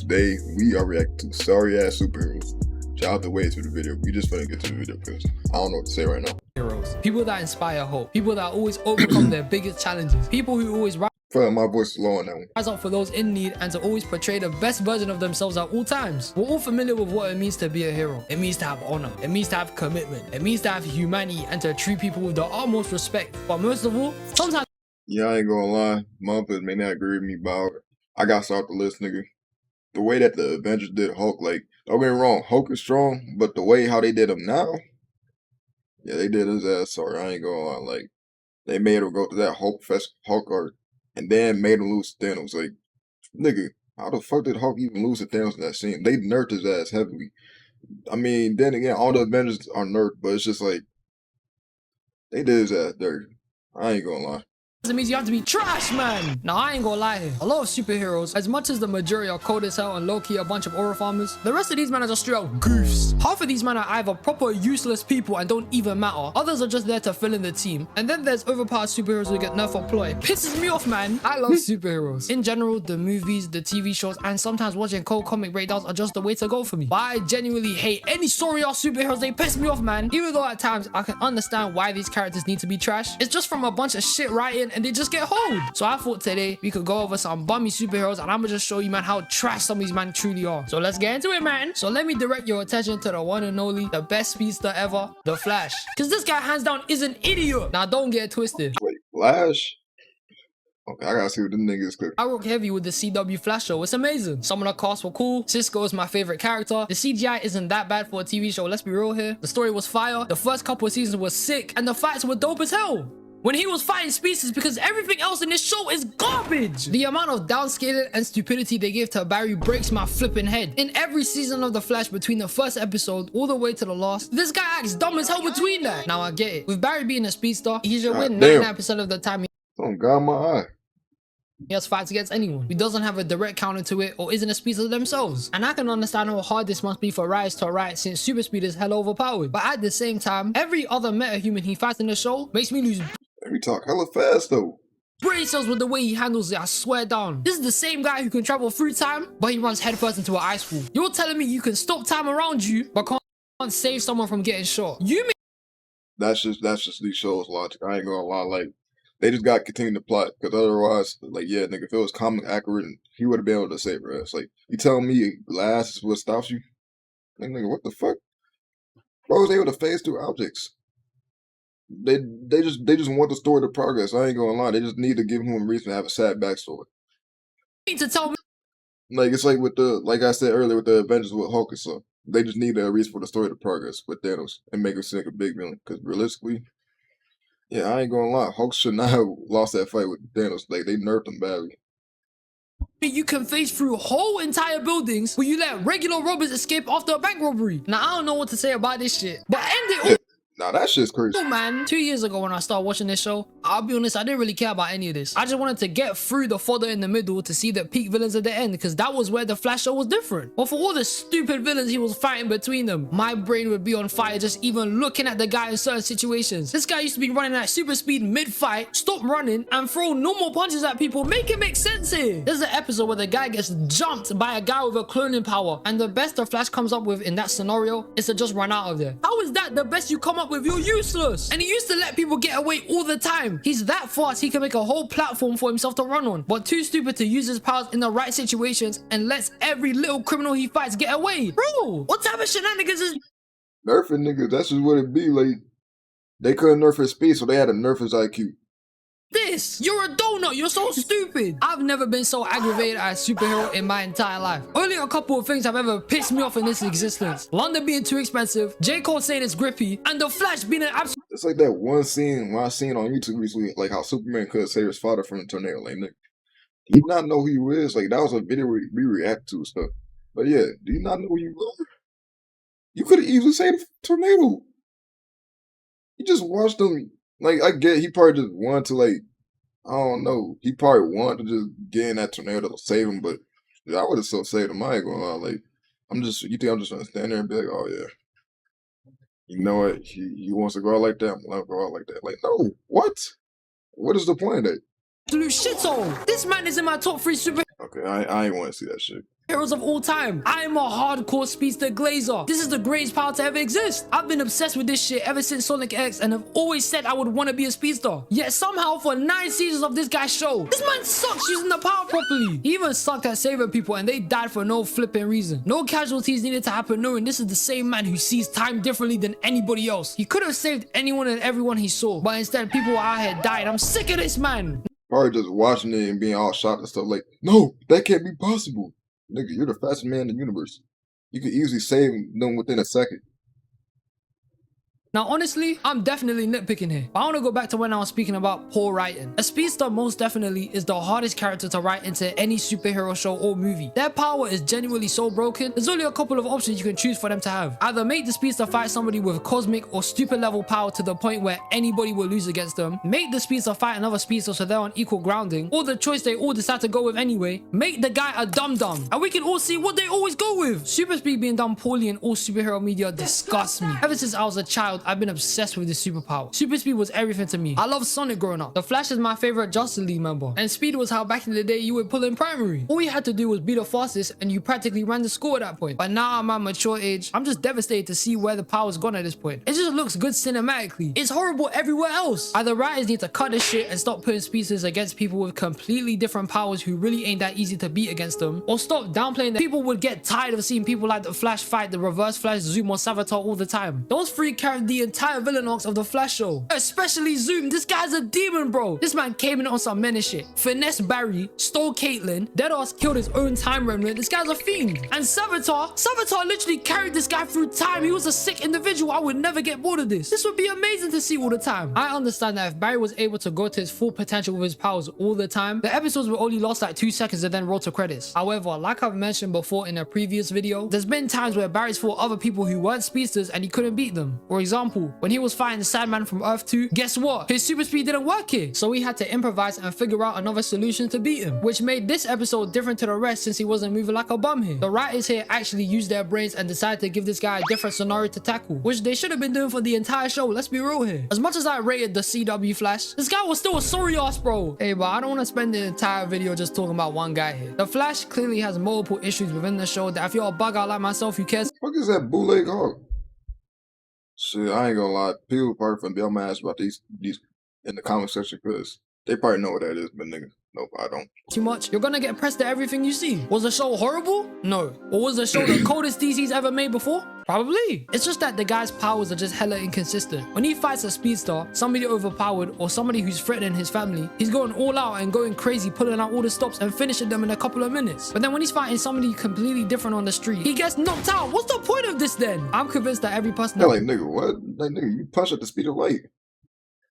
today we are reacting to sorry ass superheroes. Shout out the way to the video. We just finna get to the video because I don't know what to say right now. Heroes, people that inspire hope, people that always overcome their biggest challenges, people who always I feel like my voice is low on that one. rise up for those in need and to always portray the best version of themselves at all times. We're all familiar with what it means to be a hero. It means to have honor, it means to have commitment, it means to have humanity and to treat people with the utmost respect. But most of all, sometimes Yeah, I ain't gonna lie. Motherfuckers may not agree with me, but I got to start the list, nigga. The way that the Avengers did Hulk, like, don't get me wrong, Hulk is strong, but the way how they did him now, yeah, they did his ass sorry. I ain't gonna lie. Like, they made him go to that Hulk art and then made him lose to Thanos. Like, nigga, how the fuck did Hulk even lose to Thanos in that scene? They nerfed his ass heavily. I mean, then again, all the Avengers are nerfed, but it's just like, they did his ass dirty. I ain't gonna lie. it means you have to be trash, man. Now, I ain't gonna lie here. A lot of superheroes, as much as the majority are cold as hell and low-key a bunch of aura farmers, the rest of these men are just straight up goofs. Half of these men are either proper useless people and don't even matter. Others are just there to fill in the team. And then there's overpowered superheroes who get nerfed or ploy. It pisses me off, man. I love superheroes. In general, the movies, the TV shows, and sometimes watching cold comic breakdowns are just the way to go for me. But I genuinely hate any sorry-ass superheroes. They piss me off, man. Even though at times I can understand why these characters need to be trash. It's just from a bunch of shit writing and they just get hold. So I thought today we could go over some bummy superheroes and I'm gonna just show you, man, how trash some of these men truly are. So let's get into it, man. So let me direct your attention to the one and only, the best speedster ever, the Flash. Because this guy hands down is an idiot. Now don't get it twisted. Wait, Flash? Okay, I gotta see what them niggas cook. I work heavy with the CW Flash show. It's amazing. Some of the cast were cool. Cisco is my favorite character. The CGI isn't that bad for a TV show. Let's be real here. The story was fire. The first couple of seasons was sick. And the fights were dope as hell. When he was fighting species, because everything else in this show is garbage. The amount of downscaling and stupidity they gave to Barry breaks my flipping head. In every season of The Flash, between the first episode all the way to the last, this guy acts dumb as hell between that. Now I get it. With Barry being a speedster, he should win 99% of the time. Oh God, my eye. He has fights against anyone who doesn't have a direct counter to it or isn't a speedster themselves. And I can understand how hard this must be for writers to write since super speed is hell overpowered. But at the same time, every other meta-human he fights in the show makes me lose We talk hella fast though. brain cells with the way he handles it, I swear down. This is the same guy who can travel through time, but he runs headfirst into an ice wall. You're telling me you can stop time around you, but can't save someone from getting shot. You mean That's just these shows logic. I ain't gonna lie, like they just got to continue the plot because otherwise, like yeah, nigga, if it was comic accurate, he would have been able to save her ass. Like you telling me glass is what stops you? Like nigga, what the fuck? Bro was able to phase through objects. They just want the story to progress. I ain't gonna lie, they just need to give him a reason to have a sad backstory. to tell me Like it's like with the like I said earlier with the Avengers with Hulk and stuff. They just need a reason for the story to progress with Thanos and make him seem like a big villain. Because realistically, yeah, I ain't gonna lie, Hulk should not have lost that fight with Thanos. Like they nerfed him badly. you can phase through whole entire buildings where you let regular robbers escape after a bank robbery? Now I don't know what to say about this shit, but end it all. Nah, that shit's crazy. Oh man, 2 years ago when I started watching this show, I'll be honest, I didn't really care about any of this. I just wanted to get through the fodder in the middle to see the peak villains at the end, because that was where the Flash show was different. But for all the stupid villains he was fighting between them, my brain would be on fire just even looking at the guy in certain situations. This guy used to be running at super speed mid-fight, stop running, and throw normal punches at people. Make it make sense here. There's an episode where the guy gets jumped by a guy with a cloning power, and the best the Flash comes up with in that scenario is to just run out of there. How is that the best you come up with? You're useless. And he used to let people get away all the time. He's that fast he can make a whole platform for himself to run on, but too stupid to use his powers in the right situations and lets every little criminal he fights get away. Bro, what type of shenanigans is Nerfing niggas, that's just what it be. Like they couldn't nerf his speed, so they had to nerf his IQ. this? You're a donut. You're so stupid. I've never been so aggravated at a superhero in my entire life. Only a couple of things have ever pissed me off in this existence. London being too expensive, J. Cole saying it's grippy, and the Flash being an absolute It's like that one scene I seen on YouTube recently, like how Superman could save his father from a tornado. Like nigga, do you not know who you is? Like that was a video we react to and stuff. But yeah, do you not know who you are? You could have easily saved the tornado. You just watched him. Like I get he probably just wanted to like I don't know. He probably wanted to just get in that tornado to save him, but I would have still saved him. I ain't gonna lie. Like you think I'm just gonna stand there and be like, oh yeah. You know what? He wants to go out like that. I'm gonna go out like that. Like, no, what? What is the point of that? shithole. This man is in my top 3 super. Okay, I ain't want to see that shit. heroes of all time. I am a hardcore speedster glazer. This is the greatest power to ever exist. I've been obsessed with this shit ever since Sonic X and have always said I would want to be a speedster. Yet somehow for 9 seasons of this guy's show, this man sucks using the power properly. He even sucked at saving people and they died for no flipping reason. No casualties needed to happen knowing this is the same man who sees time differently than anybody else. He could have saved anyone and everyone he saw, but instead people out here died. I'm sick of this man. Probably just watching it and being all shocked and stuff like, no, that can't be possible. Nigga, you're the fastest man in the universe. You could easily save them within a second. Now, honestly, I'm definitely nitpicking here, but I want to go back to when I was speaking about poor writing. A speedster most definitely is the hardest character to write into any superhero show or movie. Their power is genuinely so broken, there's only a couple of options you can choose for them to have. Either make the speedster fight somebody with cosmic or stupid level power to the point where anybody will lose against them, make the speedster fight another speedster so they're on equal grounding, or the choice they all decide to go with anyway, make the guy a dum-dum, and we can all see what they always go with. Super speed being done poorly in all superhero media disgusts me. Ever since I was a child, I've been obsessed with this superpower. Super speed was everything to me. I love Sonic growing up. The Flash is my favorite Justice League member. And speed was how back in the day you would pull in primary. All you had to do was be the fastest and you practically ran the score at that point. But now I'm at mature age, I'm just devastated to see where the power's gone at this point. It just looks good cinematically. It's horrible everywhere else. Either writers need to cut this shit and stop putting speedsters against people with completely different powers who really ain't that easy to beat against them, or stop downplaying that people would get tired of seeing people like the Flash fight the Reverse Flash, Zoom, or Savitar all the time. Those three carried the entire villain arcs of the Flash show. Especially Zoom. This guy's a demon, bro. This man came in on some menace shit. Finesse Barry, stole Caitlyn, Deadass killed his own time remnant. This guy's a fiend. And Savitar literally carried this guy through time. He was a sick individual. I would never get bored of this. This would be amazing to see all the time. I understand that if Barry was able to go to his full potential with his powers all the time, the episodes would only last like 2 seconds and then roll to credits. However, like I've mentioned before in a previous video, there's been times where Barry's fought other people who weren't speedsters and he couldn't beat them. For example, when he was fighting Sandman from Earth 2, guess what? His super speed didn't work here, so he had to improvise and figure out another solution to beat him, which made this episode different to the rest since he wasn't moving like a bum here. The writers here actually used their brains and decided to give this guy a different scenario to tackle, which they should have been doing for the entire show. Let's be real here. As much as I rated the CW Flash, this guy was still a sorry ass, bro. Hey, but I don't want to spend the entire video just talking about one guy here. The Flash clearly has multiple issues within the show that if you're a bug out like myself, you cares. What is that bootleg hog? Shit, I ain't gonna lie. People probably finna be on my ass about these in the comment section because they probably know what that is, but nigga, nope, I don't. Too much, you're gonna get pressed at everything you see. Was the show horrible? No. Or was the show the coldest DC's ever made before? Probably. It's just that the guy's powers are just hella inconsistent. When he fights a speedster, somebody overpowered, or somebody who's threatening his family, he's going all out and going crazy, pulling out all the stops and finishing them in a couple of minutes. But then when he's fighting somebody completely different on the street, he gets knocked out. What's the point of this then? I'm convinced that every person... Yeah, like, nigga, what? Like, nigga, you punch at the speed of light.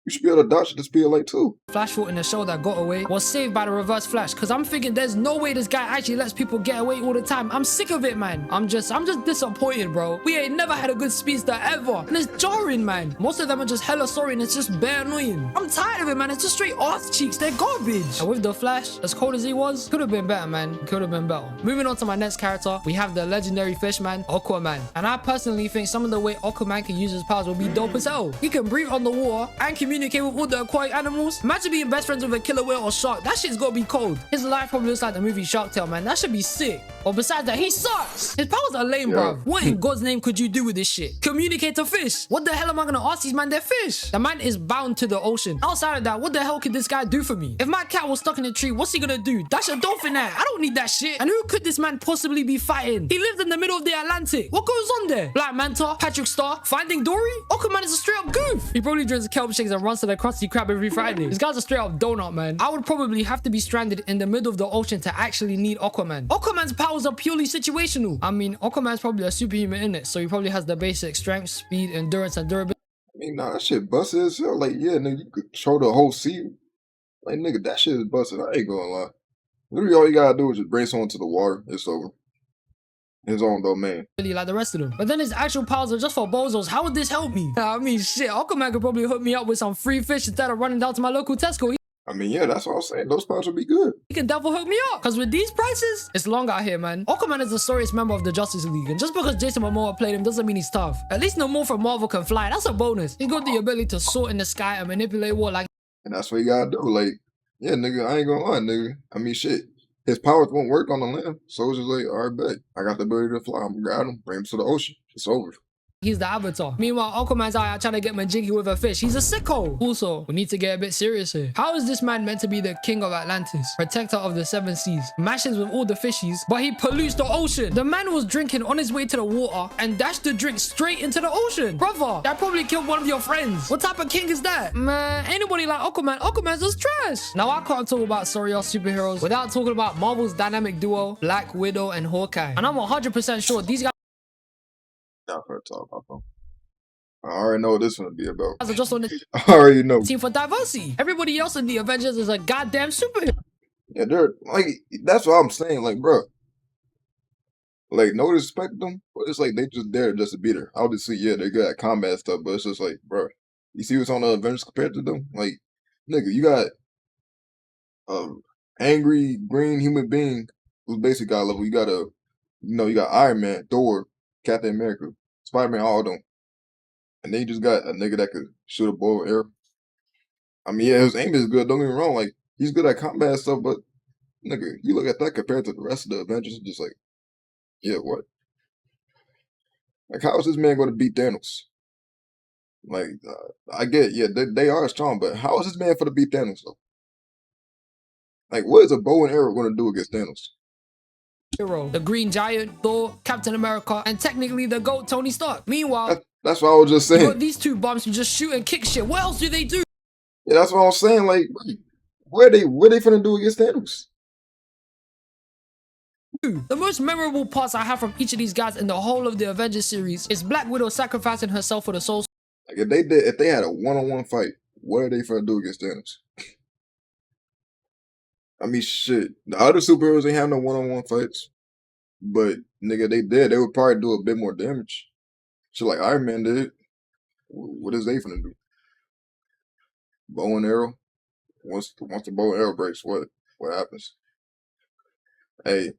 You should be able to dodge at the speed of light too. Flash fought in the show that got away was saved by the Reverse Flash, because I'm thinking there's no way this guy actually lets people get away all the time. I'm sick of it, man. I'm just disappointed, bro. We ain't never had a good speedster ever, and it's jarring, man. Most of them are just hella sorry and it's just bare annoying. I'm tired of it, man. It's just straight arse cheeks. They're garbage. And with the Flash, as cold as he was, could have been better, man. Could have been better. Moving on to my next character, we have the legendary Fishman, Aquaman. And I personally think some of the way Aquaman can use his powers will be dope as hell. He can breathe underwater and communicate with all the aquatic animals. Imagine being best friends with a killer whale or shark. That shit's gotta be cold. His life probably looks like the movie Shark Tale, man. That should be sick. But besides that, he sucks. His powers are lame, bruv. What in God's name could you do with this shit? Communicate to fish. What the hell am I gonna ask these man? They're fish. The man is bound to the ocean. Outside of that, what the hell could this guy do for me? If my cat was stuck in a tree, what's he gonna do? Dash a dolphin there. I don't need that shit. And who could this man possibly be fighting? He lives in the middle of the Atlantic. What goes on there? Black Manta, Patrick Star, Finding Dory? Aquaman is a straight up goof. He probably drinks kelp shakes and runs to the Krusty Krab every Friday. This guy's a straight up donut, man. I would probably have to be stranded in the middle of the ocean to actually need Aquaman. Aquaman's powers are purely situational. I mean, Aquaman's probably a superhuman in it, so he probably has the basic strength, speed, endurance, and durability. I mean, nah, that shit busted as hell. Like, yeah, nigga, you could control the whole sea. Like, nigga, that shit is busted. I ain't gonna lie. Literally, all you gotta do is just bring someone to the water. It's over. His own domain. Really like the rest of them. But then his actual powers are just for bozos. How would this help me? I mean, shit, Aquaman could probably hook me up with some free fish instead of running down to my local Tesco. I mean, yeah, that's what I'm saying. Those powers would be good. He can devil hook me up. Because with these prices, it's long out here, man. Aquaman is the sorriest member of the Justice League. And just because Jason Momoa played him doesn't mean he's tough. At least no more from Marvel can fly. That's a bonus. He's got the ability to soar in the sky and manipulate water like... And that's what you gotta do. Like, yeah, nigga, I ain't gonna lie, nigga. I mean, shit. his powers won't work on the land. So it's just like, all right, bet. I got the ability to fly. I'm gonna grab him, bring him to the ocean. It's over. He's the Avatar. Meanwhile, Aquaman's out here trying to get Majinki with a fish. He's a sicko. Also, we need to get a bit serious here. How is this man meant to be the king of Atlantis, protector of the seven seas, mashes with all the fishies, but he pollutes the ocean? The man was drinking on his way to the water and dashed the drink straight into the ocean. Brother, that probably killed one of your friends. What type of king is that? Man, anybody like Aquaman, Aquaman's just trash. Now, I can't talk about sorry ass superheroes without talking about Marvel's dynamic duo, Black Widow and Hawkeye. And I'm 100% sure these guys Not for talk about them. I already know what this one to be about. are just on the I already know. team for diversity. Everybody else in the Avengers is a goddamn superhero. Yeah, they're like, that's what I'm saying. Like, bro, like, no disrespect to them, but it's like they just there just to beat her. I'll just see, yeah, they're good at combat stuff, but it's just like, bro, you see what's on the Avengers compared to them? Like, nigga, you got angry green human being who's basically God level. You got you got Iron Man, Thor, Captain America, Spider-Man, all of them. And then you just got a nigga that could shoot a bow and arrow. I mean, yeah, his aim is good, don't get me wrong. Like, he's good at combat stuff, but, nigga, you look at that compared to the rest of the Avengers, it's just like, yeah, what? Like, how is this man going to beat Thanos? Like, I get, yeah, they are strong, but how is this man for to beat Thanos, though? Like, what is a bow and arrow going to do against Thanos? The Green Giant, Thor, Captain America, and technically the GOAT Tony Stark. Meanwhile, that's what I was just you saying. got these two bums who just shoot and kick shit. What else do they do? Yeah, that's what I was saying. Like, what they finna do against Thanos? The most memorable parts I have from each of these guys in the whole of the Avengers series is Black Widow sacrificing herself for the Soul. Like, if they had a one-on-one fight, what are they finna do against Thanos? I mean, shit. The other superheroes ain't have no one-on-one fights, but nigga, they would probably do a bit more damage. Shit, like Iron Man did. What is they finna do? Bow and arrow. Once the bow and arrow breaks, what happens? Hey,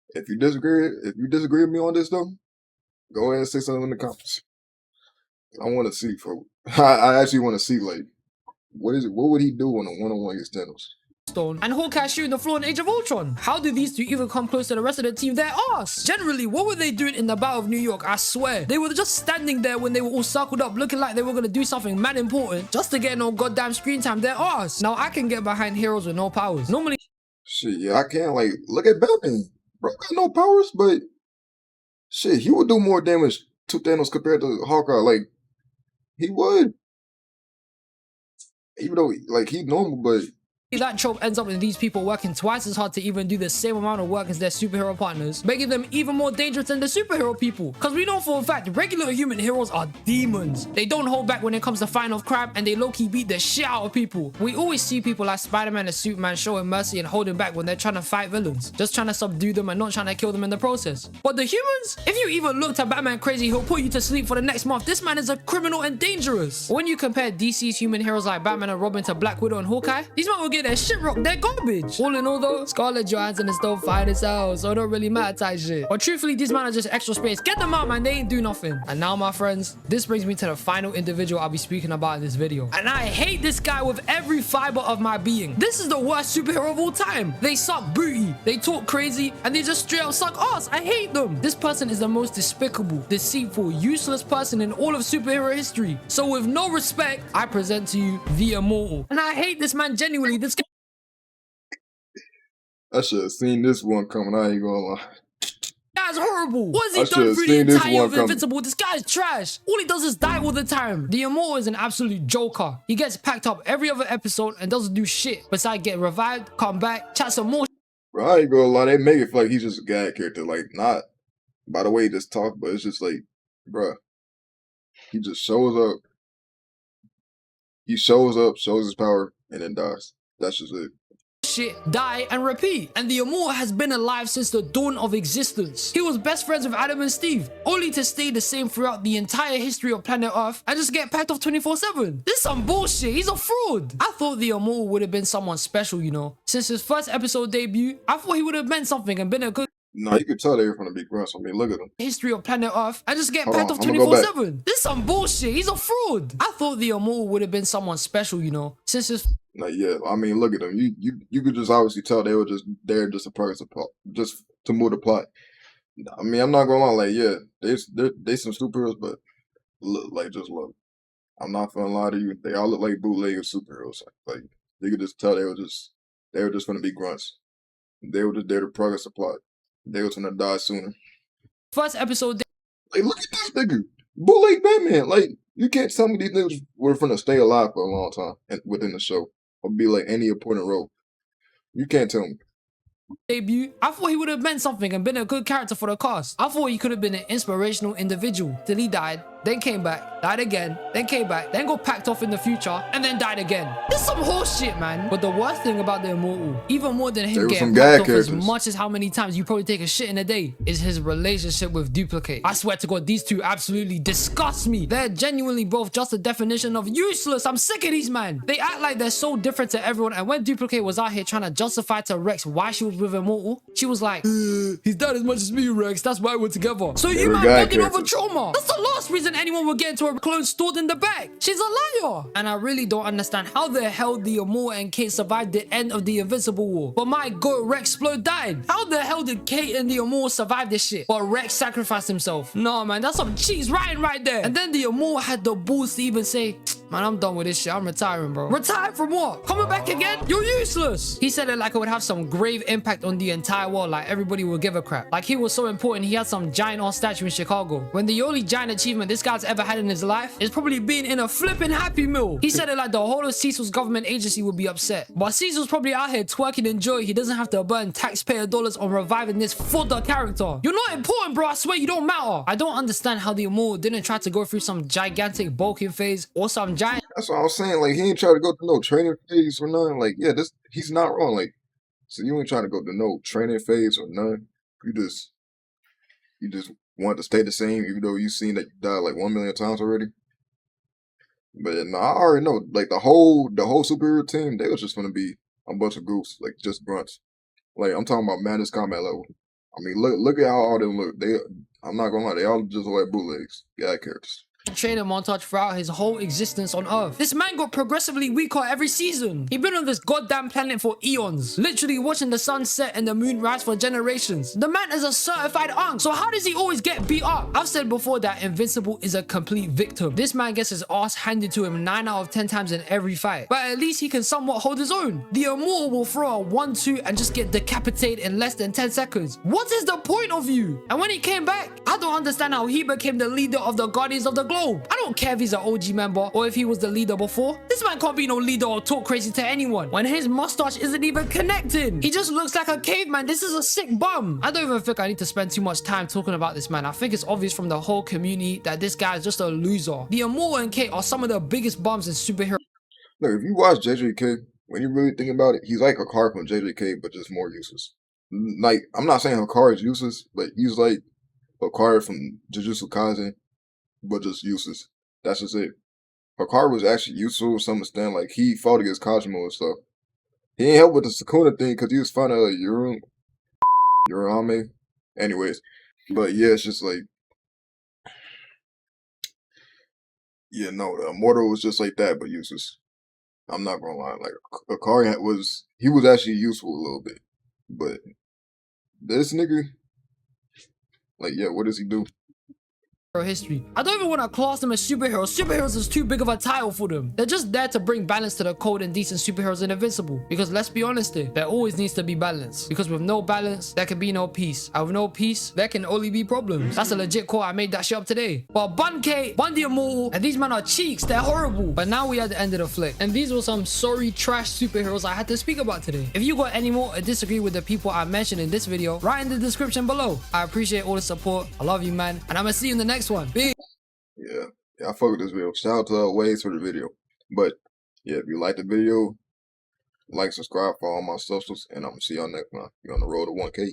if you disagree with me on this though, go ahead and say something in the comments. I want to see, folks. I actually want to see, like, what would he do on a one-on-one against Thanos? And Hawkeye shooting the floor in Age of Ultron. How did these two even come close to the rest of the team? Their ass. Generally, what were they doing in the Battle of New York? I swear. They were just standing there when they were all circled up, looking like they were going to do something mad important just to get no goddamn screen time. Their ass. Now, I can get behind heroes with no powers. Normally, shit, yeah, I can. Like, look at Batman. Bro got no powers, but shit, he would do more damage to Thanos compared to Hawkeye. Like, he would. Even though, like, he's normal, but that trope ends up in these people working twice as hard to even do the same amount of work as their superhero partners, making them even more dangerous than the superhero people. Because we know for a fact, regular human heroes are demons. They don't hold back when it comes to fighting off crap, and they low-key beat the shit out of people. We always see people like Spider-Man and Superman showing mercy and holding back when they're trying to fight villains, just trying to subdue them and not trying to kill them in the process. But the humans, if you even looked at Batman crazy, he'll put you to sleep for the next month. This man is a criminal and dangerous. When you compare DC's human heroes like Batman and Robin to Black Widow and Hawkeye, these men will get their shit rocked. They're garbage. All in all though, Scarlett Johansson is still fine as hell, so it don't really matter type shit. But truthfully, these men are just extra space. Get them out, man. They ain't do nothing. And now, my friends, this brings me to the final individual I'll be speaking about in this video. And I hate this guy with every fiber of my being. This is the worst superhero of all time. They suck booty, they talk crazy, and they just straight up suck ass. I hate them. This person is the most despicable, deceitful, useless person in all of superhero history. So with no respect, I present to you the Immortal. And I hate this man genuinely. This guy, I should have seen this one coming. I ain't gonna lie. guy's horrible. What has he done through the entirety of Invincible? This guy's trash. All he does is die all the time. The Immortal is an absolute joker. He gets packed up every other episode and doesn't do shit besides get revived, come back, chat some more. Bro, I ain't gonna lie. They make it feel like he's just a guy character. Like, not by the way he just talk, but it's just like, bro, he just shows up. He shows up, shows his power, and then dies. That's just it. Shit, die, and repeat. And the Immortal has been alive since the dawn of existence. He was best friends with Adam and Steve, only to stay the same throughout the entire history of planet Earth and just get packed off 24/7. This is some bullshit. He's a fraud. I thought the Immortal would have been someone special, you know. Since his first episode debut, I thought he would have meant something and been a good No, you could tell they were from the big grunts. I mean, look at them. history of planet Earth and just get Hold packed on, off I'm gonna go back. 24/7. This is some bullshit. He's a fraud. I thought the Immortal would have been someone special, you know, since his No, yeah. I mean, look at them. You could just obviously tell they were just there just a purpose, just to move the plot. I mean, I'm not gonna lie. Like, yeah, they some superheroes, but look, just look. I'm not gonna lie to you. They all look like bootleg superheroes. Like you could just tell they were just gonna be grunts. They were just there to progress the plot. They was gonna die sooner. first episode, Like, look at this nigga, bootleg Batman. Like, you can't tell me these niggas were gonna stay alive for a long time and within the show or be like any important role. You can't tell me. debut, I thought he would have meant something and been a good character for the cast. I thought he could have been an inspirational individual till he died, then came back, died again, then came back, then got packed off in the future, and then died again. This is some horse shit, man. But the worst thing about the Immortal, even more than him getting packed off as much as how many times you probably take a shit in a day, is his relationship with Duplicate. I swear to God, these two absolutely disgust me. They're genuinely both just the definition of useless. I'm sick of these, man. They act like they're so different to everyone, and when Duplicate was out here trying to justify to Rex why she was with Immortal, she was like, he's done as much as me, Rex, that's why we're together. So you man bonding over trauma. That's the last reason anyone would get into a clone stored in the back. She's a liar. And I really don't understand how the hell the Immortal and Kate survived the end of the Invincible War. But my god, Rex Splode died. How the hell did Kate and the Immortal survive this shit? But Rex sacrificed himself. No, man, that's some cheese writing right there. And then the Immortal had the balls to even say, man, I'm done with this shit. I'm retiring, bro. Retired from what? Coming back again? You're useless. He said it like it would have some grave impact on the entire world, like everybody would give a crap. Like he was so important, he had some giant ass statue in Chicago. When the only giant achievement this guy's ever had in his life is probably being in a flipping Happy Meal. He said it like the whole of Cecil's government agency would be upset. But Cecil's probably out here twerking in joy. He doesn't have to burn taxpayer dollars on reviving this fodder character. You're not important, bro. I swear you don't matter. I don't understand how the Immortal didn't try to go through some gigantic bulking phase or some giant. That's what I was saying. Like, he ain't try to go through no training phase or nothing. Like, yeah, he's not wrong. Like, so you ain't trying to go through no training phase or nothing. You just want to stay the same, even though you've seen that you died like 1 million times already. But no, I already know. Like the whole superhero team, they was just gonna be a bunch of goofs, like just grunts. Like I'm talking about Madness Combat level. I mean, look at how all them look. I'm not gonna lie, they all just look like bootlegs. Yeah, characters. Training montage throughout his whole existence on Earth. This man got progressively weaker every season. He'd been on this goddamn planet for eons, literally watching the sun set and the moon rise for generations. The man is a certified unk, so how does he always get beat up? I've said before that Invincible is a complete victim. This man gets his ass handed to him 9 out of 10 times in every fight, but at least he can somewhat hold his own. The Immortal will throw a 1-2 and just get decapitated in less than 10 seconds. What is the point of you? And when he came back, I don't understand how he became the leader of the Guardians of the Globe. I don't care if he's an OG member or if he was the leader before. This man can't be no leader or talk crazy to anyone when his mustache isn't even connected. He just looks like a caveman. This is a sick bum. I don't even think I need to spend too much time talking about this man. I think it's obvious from the whole community that this guy is just a loser. The Immortal and Kate are some of the biggest bums in superhero. Look, if you watch JJK, when you really think about it, he's like Hikaru from JJK, but just more useless. Like, I'm not saying Hikaru is useless, but he's like Hikaru from Jujutsu Kaisen, but just useless. That's just it. Hikaru was actually useful to some extent. Like, he fought against Kajimo and stuff. He ain't help with the Sukuna thing because he was finding Urame. Anyways, but yeah, it's just like, yeah, no, the Immortal was just like that, but useless. I'm not gonna lie. Like, Hikaru was actually useful a little bit, but this nigga, like, yeah, what does he do? History. I don't even want to class them as superheroes. Superheroes is too big of a title for them. They're just there to bring balance to the cold and decent superheroes in Invincible. Because let's be honest there always needs to be balance. Because with no balance, there can be no peace. And with no peace, there can only be problems. That's a legit quote. I made that shit up today. But Bun Kate, Bun the Immortal, and these men are cheeks. They're horrible. But now we at the end of the flick. And these were some sorry trash superheroes I had to speak about today. If you got any more or disagree with the people I mentioned in this video, write in the description below. I appreciate all the support. I love you, man. And I'm gonna see you in the next one. Peace. Yeah, I fuck with this video. Shout out to Waves for the video. But yeah, if you like the video, like, subscribe for all my socials, and I'm gonna see y'all next time. You're on the road to 1K.